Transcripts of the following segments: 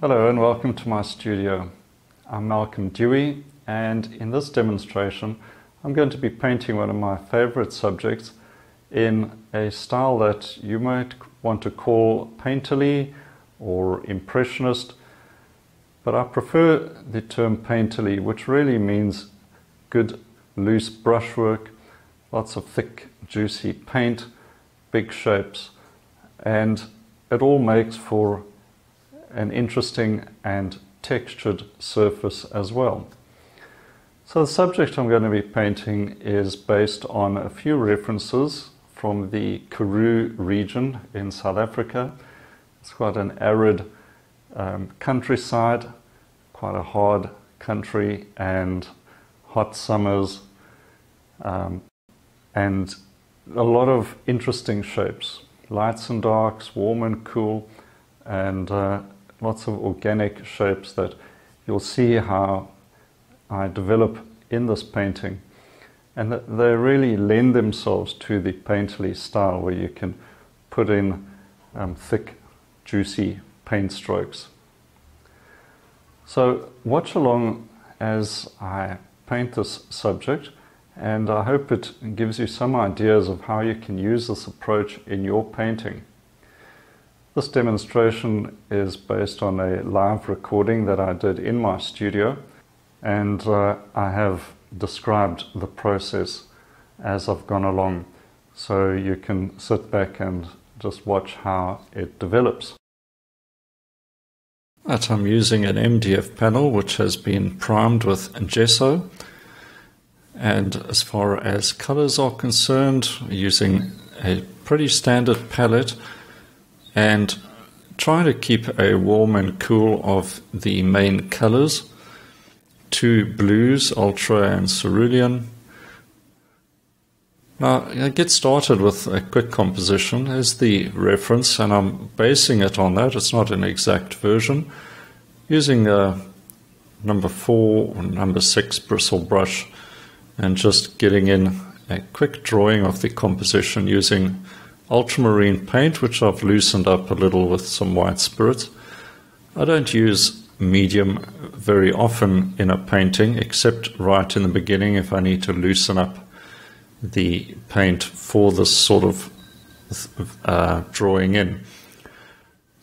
Hello and welcome to my studio. I'm Malcolm Dewey, and in this demonstration I'm going to be painting one of my favorite subjects in a style that you might want to call painterly or impressionist, but I prefer the term painterly, which really means good loose brushwork, lots of thick juicy paint, big shapes, and it all makes for an interesting and textured surface as well. So the subject I'm going to be painting is based on a few references from the Karoo region in South Africa. It's quite an arid countryside, quite a hard country, and hot summers, and a lot of interesting shapes, lights and darks, warm and cool, and lots of organic shapes that you'll see how I develop in this painting, and that they really lend themselves to the painterly style where you can put in thick juicy paint strokes. So watch along as I paint this subject, and I hope it gives you some ideas of how you can use this approach in your painting. This demonstration is based on a live recording that I did in my studio, and I have described the process as I've gone along, so you can sit back and just watch how it develops. I'm using an MDF panel which has been primed with GESSO, and as far as colors are concerned, using a pretty standard palette and trying to keep a warm and cool of the main colors, two blues, ultra and cerulean. Now I get started with a quick composition as the reference, and I'm basing it on that. It's not an exact version. Using a number 4 or number 6 bristle brush and just getting in a quick drawing of the composition using ultramarine paint, which I've loosened up a little with some white spirits. I don't use medium very often in a painting, except right in the beginning if I need to loosen up the paint for this sort of drawing in.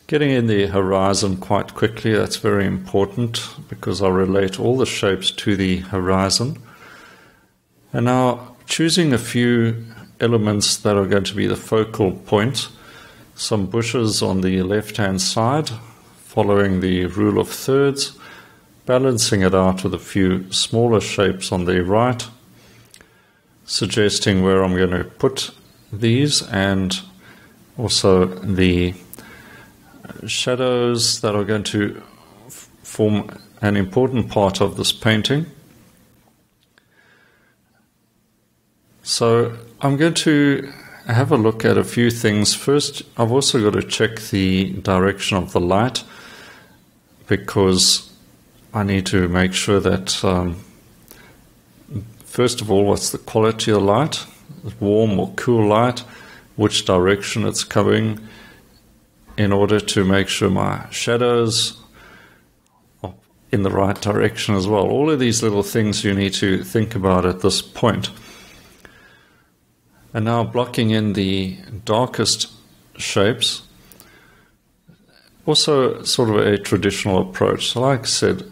Getting in the horizon quite quickly, that's very important because I relate all the shapes to the horizon. And now choosing a few elements that are going to be the focal point, some bushes on the left hand side, following the rule of thirds, balancing it out with a few smaller shapes on the right, suggesting where I'm going to put these, and also the shadows that are going to form an important part of this painting. So I'm going to have a look at a few things. First, I've also got to check the direction of the light, because I need to make sure that first of all, what's the quality of light, warm or cool light, which direction it's coming, in order to make sure my shadows are in the right direction as well. All of these little things you need to think about at this point. And now blocking in the darkest shapes, also sort of a traditional approach. So like I said,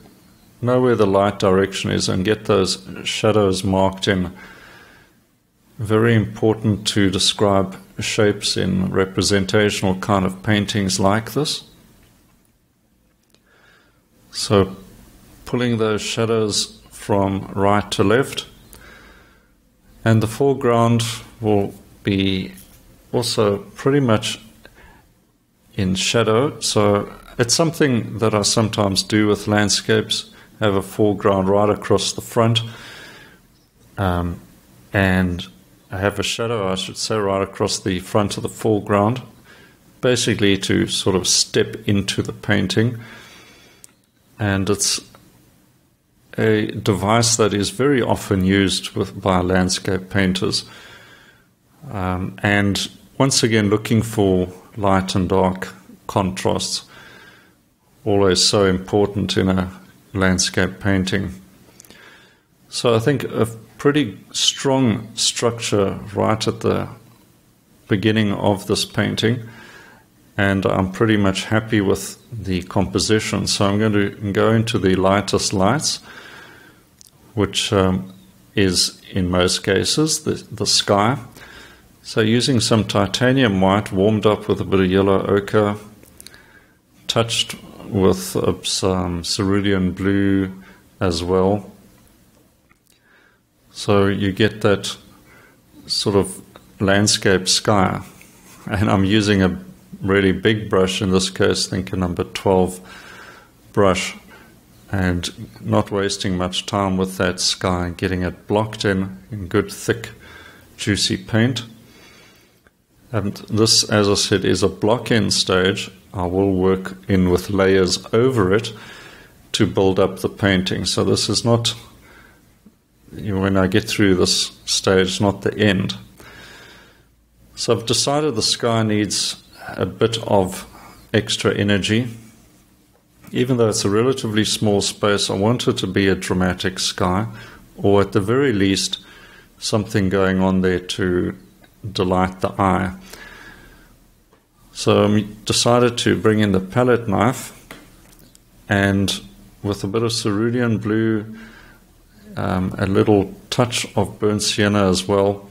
know where the light direction is and get those shadows marked in. Very important to describe shapes in representational kind of paintings like this. So pulling those shadows from right to left, and the foreground will be also pretty much in shadow. So it's something that I sometimes do with landscapes, have a foreground right across the front, and I have a shadow, I should say, right across the front of the foreground, basically to sort of step into the painting. And it's a device that is very often used by landscape painters. And once again, looking for light and dark contrasts. always so important in a landscape painting. So I think a pretty strong structure right at the beginning of this painting, and I'm pretty much happy with the composition. So I'm going to go into the lightest lights, which is in most cases the sky. So using some titanium white warmed up with a bit of yellow ochre, touched with some cerulean blue as well. So you get that sort of landscape sky. And I'm using a really big brush, in this case, I think a number 12 brush, and not wasting much time with that sky, getting it blocked in good, thick, juicy paint. And this, as I said, is a block-in stage. I will work in with layers over it to build up the painting. So this is not, when I get through this stage, not the end. So I've decided the sky needs a bit of extra energy. Even though it's a relatively small space, I want it to be a dramatic sky, or at the very least, something going on there to delight the eye. So I decided to bring in the palette knife, and with a bit of cerulean blue, a little touch of burnt sienna as well,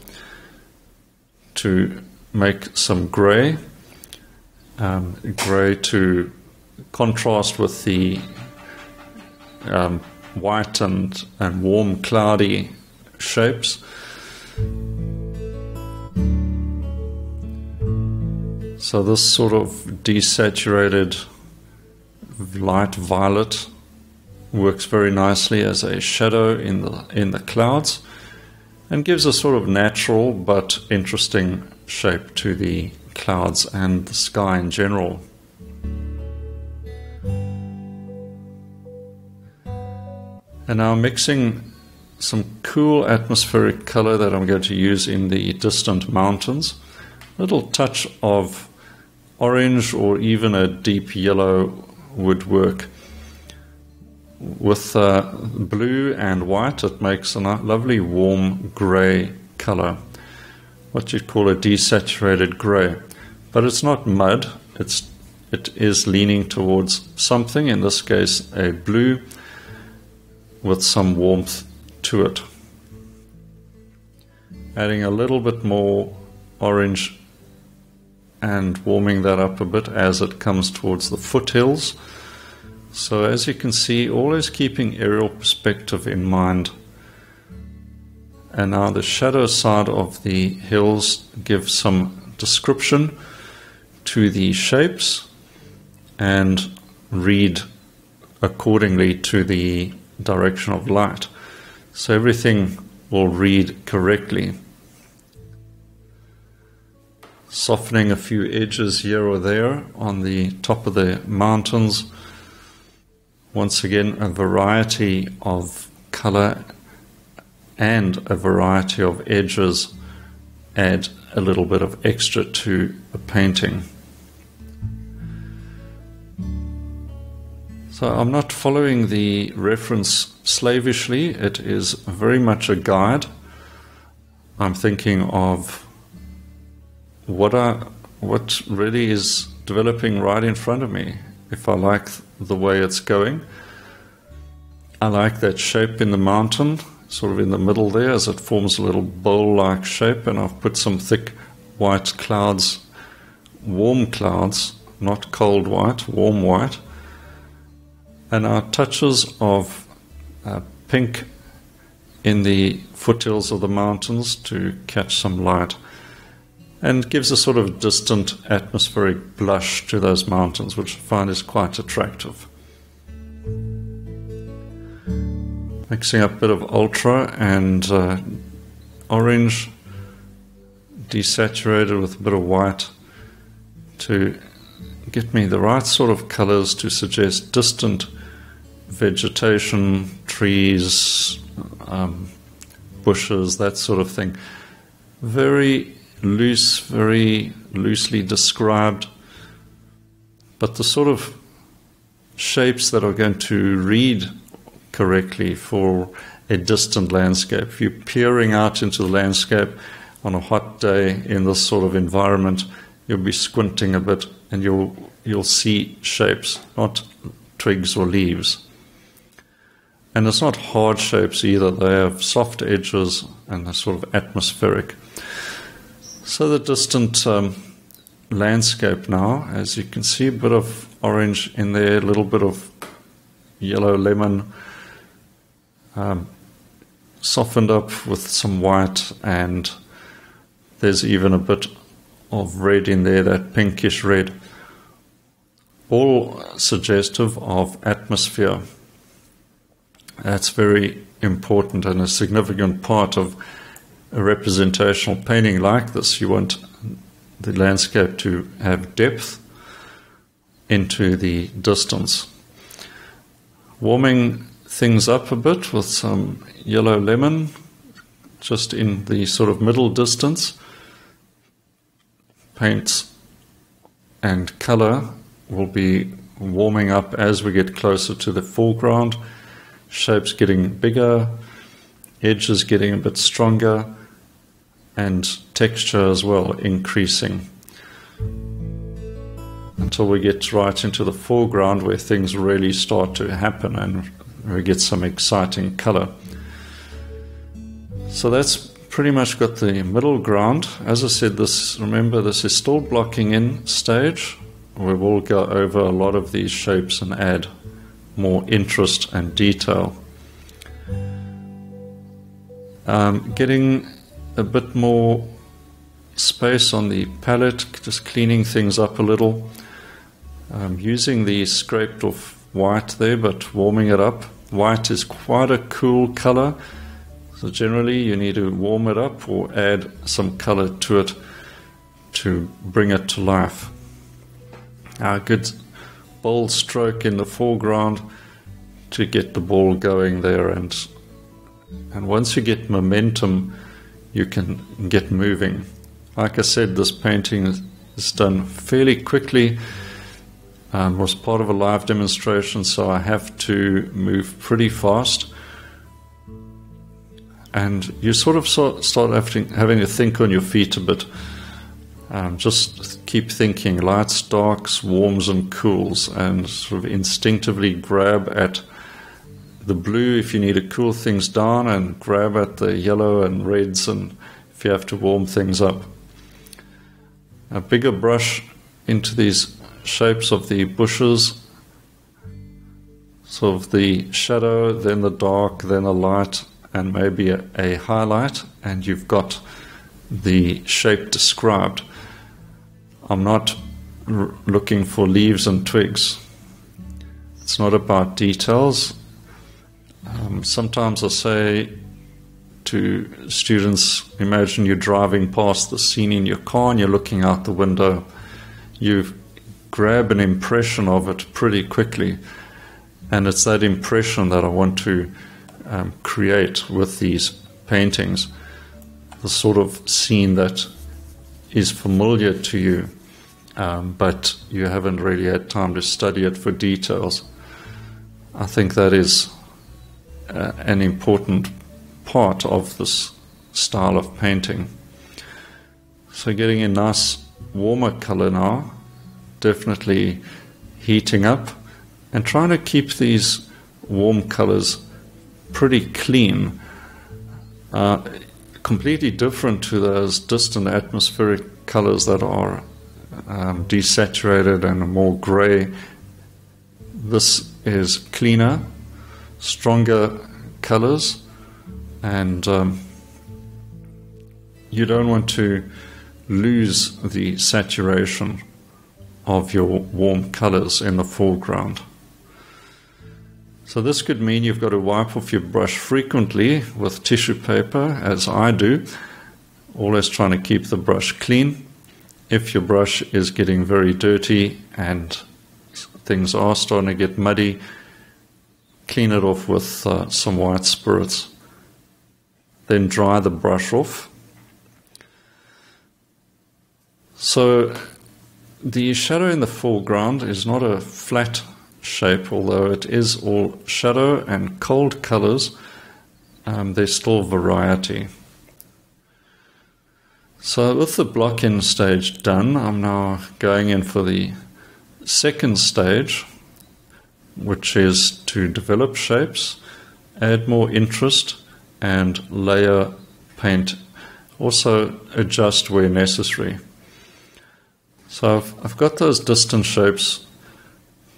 to make some grey, grey to contrast with the white and warm cloudy shapes. So this sort of desaturated light violet works very nicely as a shadow in the clouds, and gives a sort of natural but interesting shape to the clouds and the sky in general. And now I'm mixing some cool atmospheric color that I'm going to use in the distant mountains. A little touch of orange or even a deep yellow would work. With blue and white, it makes a lovely warm grey color, what you'd call a desaturated grey. But it's not mud, it is leaning towards something, in this case a blue with some warmth to it. Adding a little bit more orange and warming that up a bit as it comes towards the foothills. So as you can see, always keeping aerial perspective in mind. And now the shadow side of the hills gives some description to the shapes and read accordingly to the direction of light. So everything will read correctly. Softening a few edges here or there on the top of the mountains. Once again, a variety of color and a variety of edges add a little bit of extra to a painting. So I'm not following the reference slavishly, it is very much a guide. I'm thinking of what really is developing right in front of me. If I like the way it's going, I like that shape in the mountain, sort of in the middle there, as it forms a little bowl-like shape, and I've put some thick white clouds, warm clouds, not cold white, warm white, and our touches of pink in the foothills of the mountains to catch some light, and gives a sort of distant atmospheric blush to those mountains, which I find is quite attractive. Mixing up a bit of ultra and orange, desaturated with a bit of white to get me the right sort of colors to suggest distant vegetation, trees, bushes, that sort of thing. Very loose, very loosely described, but the sort of shapes that are going to read correctly for a distant landscape. If you're peering out into the landscape on a hot day in this sort of environment, you'll be squinting a bit and you'll see shapes, not twigs or leaves. And it's not hard shapes either. They have soft edges and they're sort of atmospheric. So the distant landscape now, as you can see, a bit of orange in there, a little bit of yellow lemon, softened up with some white, and there's even a bit of red in there, that pinkish red, all suggestive of atmosphere. That's very important and a significant part of a representational painting like this. You want the landscape to have depth into the distance. Warming things up a bit with some yellow lemon just in the sort of middle distance. Paints and color will be warming up as we get closer to the foreground. Shapes getting bigger, edges getting a bit stronger, and texture as well increasing, until we get right into the foreground where things really start to happen and we get some exciting color. So that's pretty much got the middle ground. As I said, remember this is still blocking in stage. We will go over a lot of these shapes and add more interest and detail. Getting a bit more space on the palette, just cleaning things up a little. Using the scraped off white there, but warming it up. White is quite a cool color, so generally you need to warm it up or add some color to it to bring it to life. A good bold stroke in the foreground to get the ball going there, and once you get momentum, you can get moving. Like I said, this painting is done fairly quickly. Was part of a live demonstration, so I have to move pretty fast. And you sort of start having to think on your feet a bit. Just keep thinking, lights, darks, warms and cools, and sort of instinctively grab at the blue if you need to cool things down, and grab at the yellow and reds and if you have to warm things up. A bigger brush into these shapes of the bushes, sort of the shadow, then the dark, then a light, and maybe a highlight, and you've got the shape described. I'm not looking for leaves and twigs. It's not about details. Sometimes I say to students, imagine you're driving past the scene in your car and you're looking out the window. You grab an impression of it pretty quickly, and it's that impression that I want to create with these paintings. The sort of scene that is familiar to you, but you haven't really had time to study it for details. I think that is an important part of this style of painting. So getting a nice warmer color now, definitely heating up, and trying to keep these warm colors pretty clean, completely different to those distant atmospheric colors that are desaturated and more gray. This is cleaner, stronger colors, and you don't want to lose the saturation of your warm colors in the foreground. So this could mean you've got to wipe off your brush frequently with tissue paper, as I do, always trying to keep the brush clean. If your brush is getting very dirty and things are starting to get muddy, clean it off with some white spirits. Then dry the brush off. So the shadow in the foreground is not a flat shape, although it is all shadow and cold colors, there's still variety. So with the block-in stage done, I'm now going in for the second stage, which is to develop shapes, add more interest, and layer paint. Also adjust where necessary. So I've got those distant shapes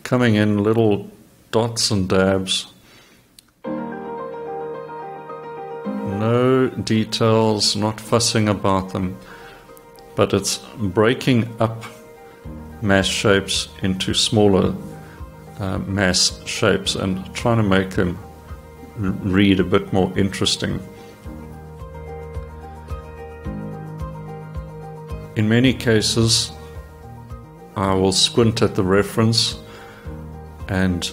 coming in, little dots and dabs. No details, not fussing about them, but it's breaking up mass shapes into smaller mass shapes and trying to make them read a bit more interesting. In many cases, I will squint at the reference and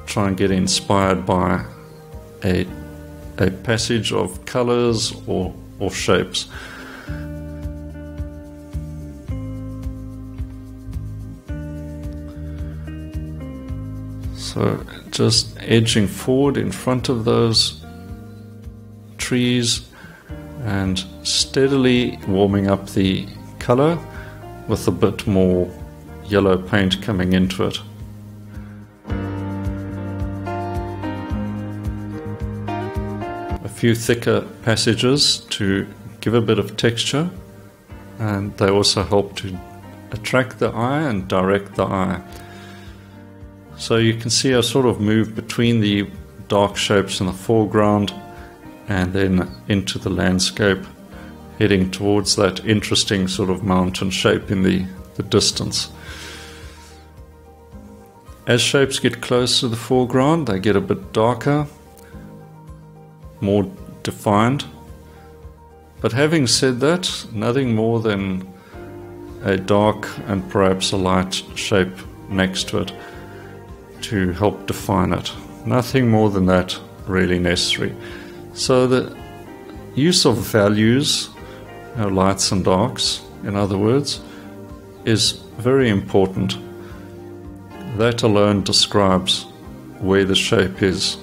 try and get inspired by a passage of colors or shapes. So just edging forward in front of those trees and steadily warming up the color with a bit more yellow paint coming into it. A few thicker passages to give a bit of texture, and they also help to attract the eye and direct the eye. So you can see I sort of move between the dark shapes in the foreground and then into the landscape, heading towards that interesting sort of mountain shape in the distance. As shapes get close to the foreground, they get a bit darker, more defined. But having said that, nothing more than a dark and perhaps a light shape next to it to help define it. Nothing more than that really necessary. So the use of values, lights and darks, in other words, is very important. That alone describes where the shape is.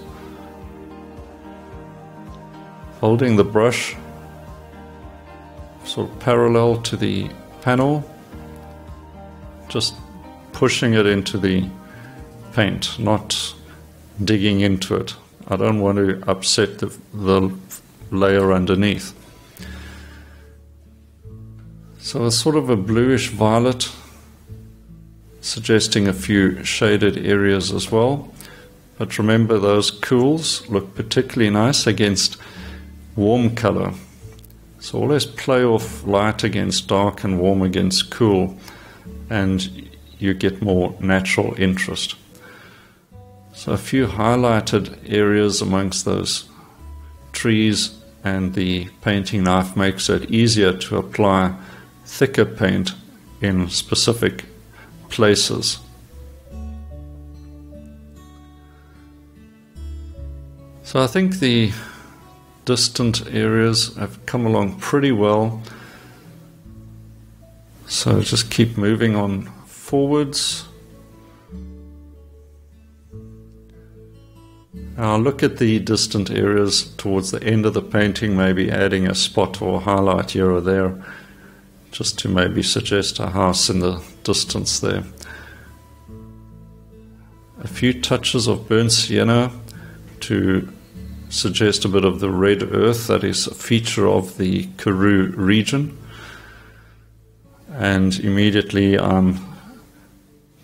Holding the brush sort of parallel to the panel, just pushing it into the paint, not digging into it. I don't want to upset the layer underneath. So it's sort of a bluish violet, suggesting a few shaded areas as well. But remember, those cools look particularly nice against warm color. So always play off light against dark and warm against cool, and you get more natural interest. So a few highlighted areas amongst those trees, and the painting knife makes it easier to apply thicker paint in specific places. So I think the distant areas have come along pretty well. So just keep moving on forwards. I'll look at the distant areas towards the end of the painting, maybe adding a spot or highlight here or there, just to maybe suggest a house in the distance there. A few touches of burnt sienna to suggest a bit of the red earth that is a feature of the Karoo region. And immediately I'm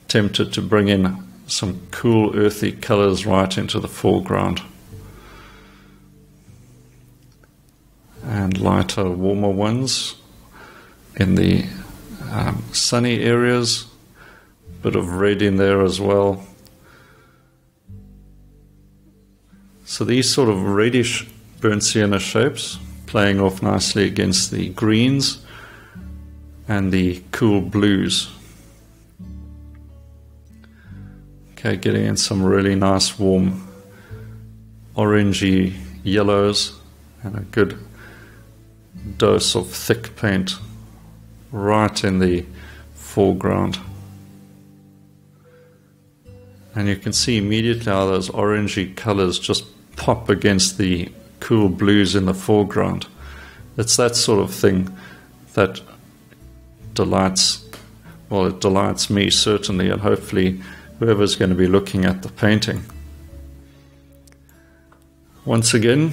tempted to bring in some cool earthy colors right into the foreground. And lighter, warmer ones in the sunny areas. Bit of red in there as well. So these sort of reddish burnt sienna shapes playing off nicely against the greens and the cool blues. Okay, getting in some really nice warm orangey yellows and a good dose of thick paint right in the foreground. And you can see immediately how those orangey colors just pop against the cool blues in the foreground. It's that sort of thing that delights, well, it delights me certainly, and hopefully whoever's going to be looking at the painting. Once again,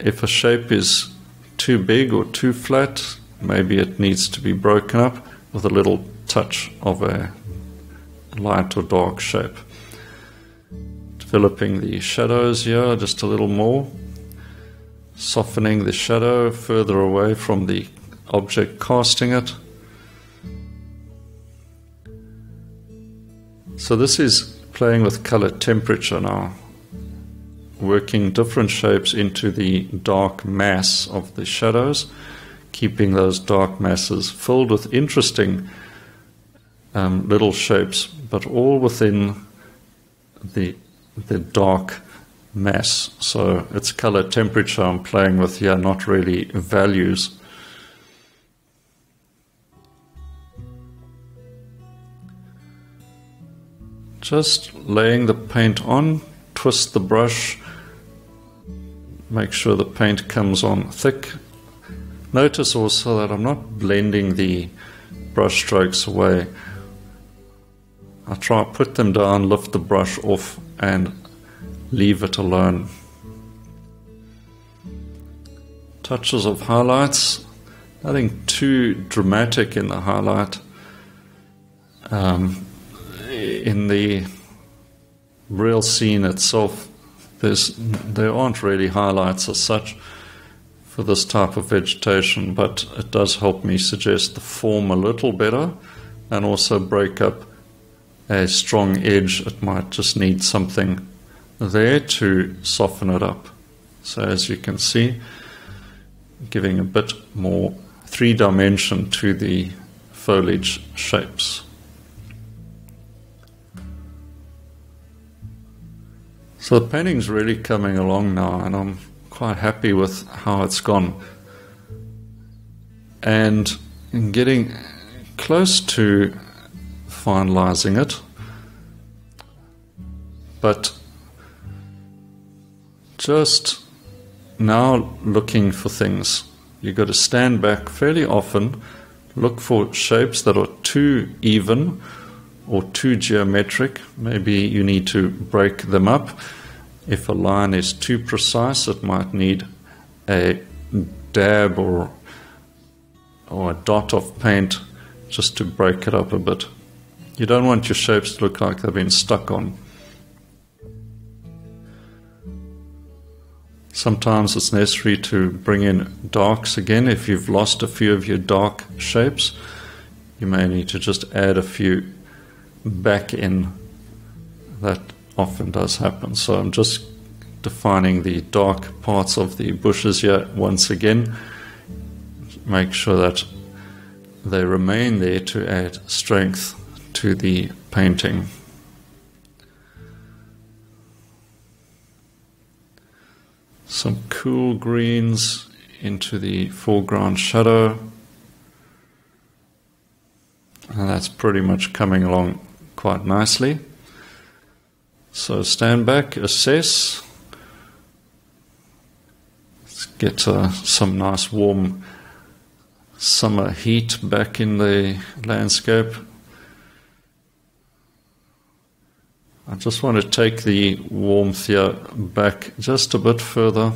if a shape is too big or too flat, maybe it needs to be broken up with a little touch of a light or dark shape. Developing the shadows here just a little more, softening the shadow further away from the object casting it. So this is playing with color temperature now, working different shapes into the dark mass of the shadows, keeping those dark masses filled with interesting little shapes, but all within the dark mass. So it's color temperature I'm playing with here, not really values. Just laying the paint on, twist the brush, make sure the paint comes on thick. Notice also that I'm not blending the brush strokes away. I try to put them down, lift the brush off and leave it alone. Touches of highlights, nothing too dramatic in the highlight. In the real scene itself, there aren't really highlights as such for this type of vegetation, but it does help me suggest the form a little better and also break up a strong edge. It might just need something there to soften it up. So as you can see, giving a bit more three-dimension to the foliage shapes. So the painting's really coming along now, and I'm quite happy with how it's gone. And in getting close to finalizing it, but just now looking for things. You've got to stand back fairly often, look for shapes that are too even or too geometric. Maybe you need to break them up. If a line is too precise, it might need a dab or a dot of paint just to break it up a bit. You don't want your shapes to look like they've been stuck on. Sometimes it's necessary to bring in darks again. If you've lost a few of your dark shapes, you may need to just add a few back in. That often does happen. So I'm just defining the dark parts of the bushes here once again. Make sure that they remain there to add strength to the painting. Some cool greens into the foreground shadow. And that's pretty much coming along quite nicely. So stand back, assess. Let's get some nice warm summer heat back in the landscape. I just want to take the warmth here back just a bit further.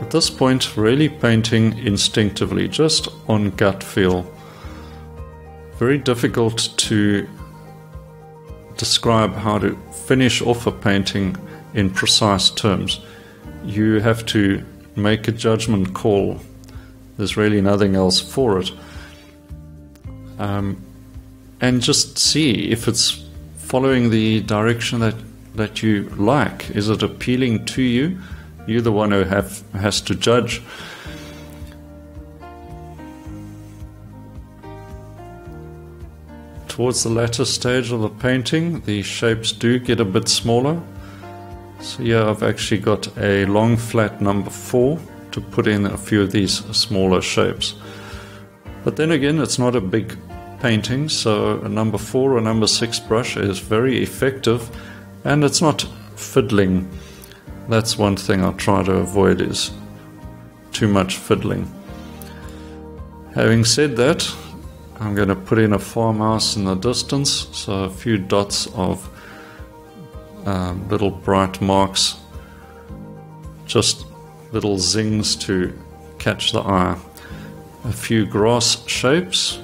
At this point, really painting instinctively, just on gut feel. Very difficult to describe how to finish off a painting in precise terms. You have to make a judgment call. There's really nothing else for it. And just see if it's following the direction that you like. Is it appealing to you? You're the one who has to judge. towards the latter stage of the painting, the shapes do get a bit smaller. So here I've actually got a long flat number 4 to put in a few of these smaller shapes. But then again, it's not a big painting, so a number 4 or number 6 brush is very effective, and it's not fiddling. That's one thing I try to avoid, is too much fiddling. Having said that, I'm going to put in a farmhouse in the distance, so a few dots of little bright marks, just little zings to catch the eye. A few grass shapes,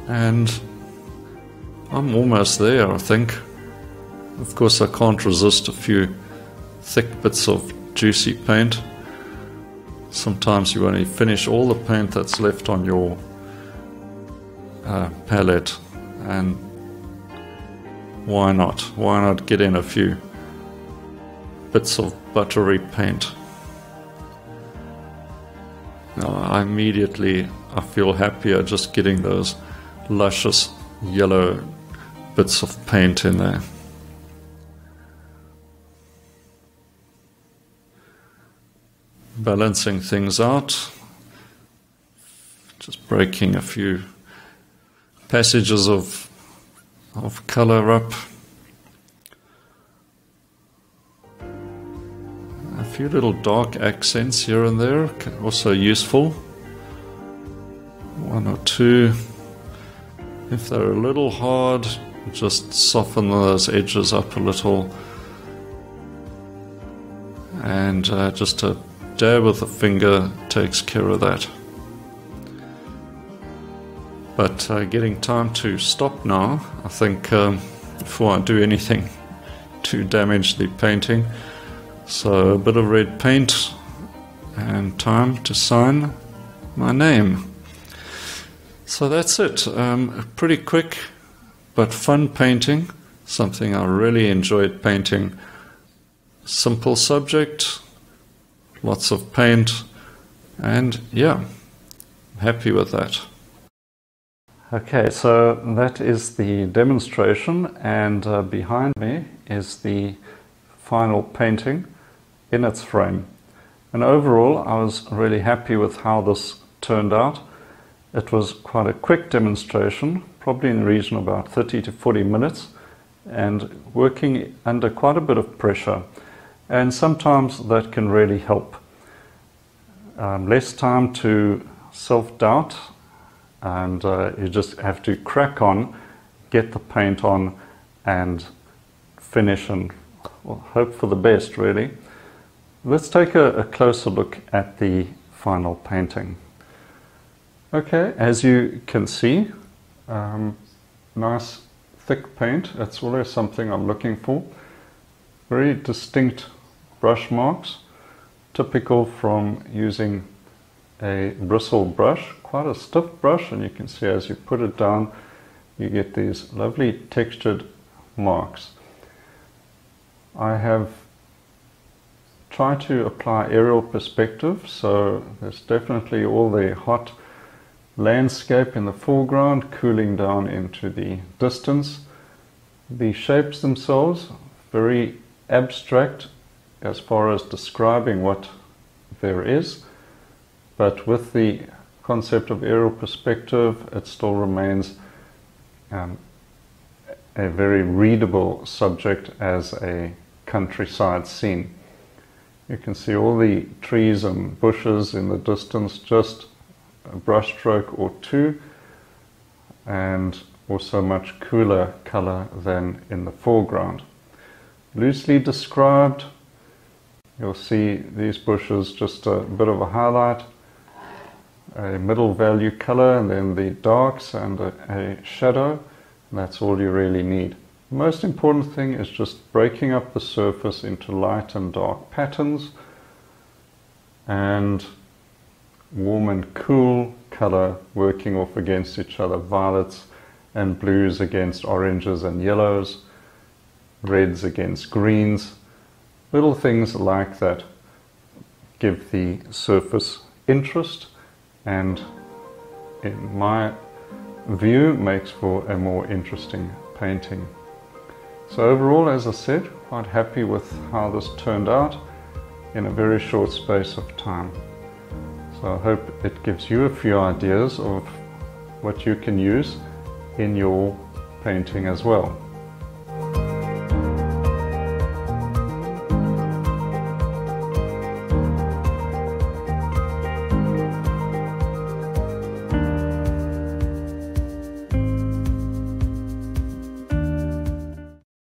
and I'm almost there, I think. Of course, I can't resist a few thick bits of juicy paint. Sometimes you only finish all the paint that's left on your palette, and why not? Why not get in a few bits of buttery paint? Now, I feel happier just getting those luscious yellow bits of paint in there. Balancing things out, just breaking a few passages of color up. A few little dark accents here and there, also useful. One or two. If they're a little hard, just soften those edges up a little. And just a dab with the finger takes care of that. But getting time to stop now, I think, before I do anything to damage the painting. So a bit of red paint and time to sign my name. So that's it. A pretty quick but fun painting, something I really enjoyed painting. Simple subject, lots of paint, and yeah, happy with that. Okay, so that is the demonstration, and behind me is the final painting in its frame. And overall, I was really happy with how this turned out. It was quite a quick demonstration, probably in the region of about 30 to 40 minutes, and working under quite a bit of pressure. And sometimes that can really help. Less time to self-doubt, and you just have to crack on, get the paint on, and finish, and hope for the best, really. Let's take a closer look at the final painting. Okay, as you can see, nice thick paint. That's always something I'm looking for. Very distinct brush marks, typical from using a bristle brush, quite a stiff brush, and you can see as you put it down, you get these lovely textured marks. I have tried to apply aerial perspective, so there's definitely all the hot landscape in the foreground, cooling down into the distance. The shapes themselves, very abstract as far as describing what there is, but with the concept of aerial perspective, it still remains a very readable subject as a countryside scene. You can see all the trees and bushes in the distance, just a brush stroke or two, and also much cooler color than in the foreground. Loosely described, you'll see these bushes just a bit of a highlight, a middle value color, and then the darks and a shadow, and that's all you really need. The most important thing is just breaking up the surface into light and dark patterns, and warm and cool color working off against each other, violets and blues against oranges and yellows, reds against greens. Little things like that give the surface interest, and in my view makes for a more interesting painting. So overall, as I said, quite happy with how this turned out in a very short space of time. So I hope it gives you a few ideas of what you can use in your painting as well.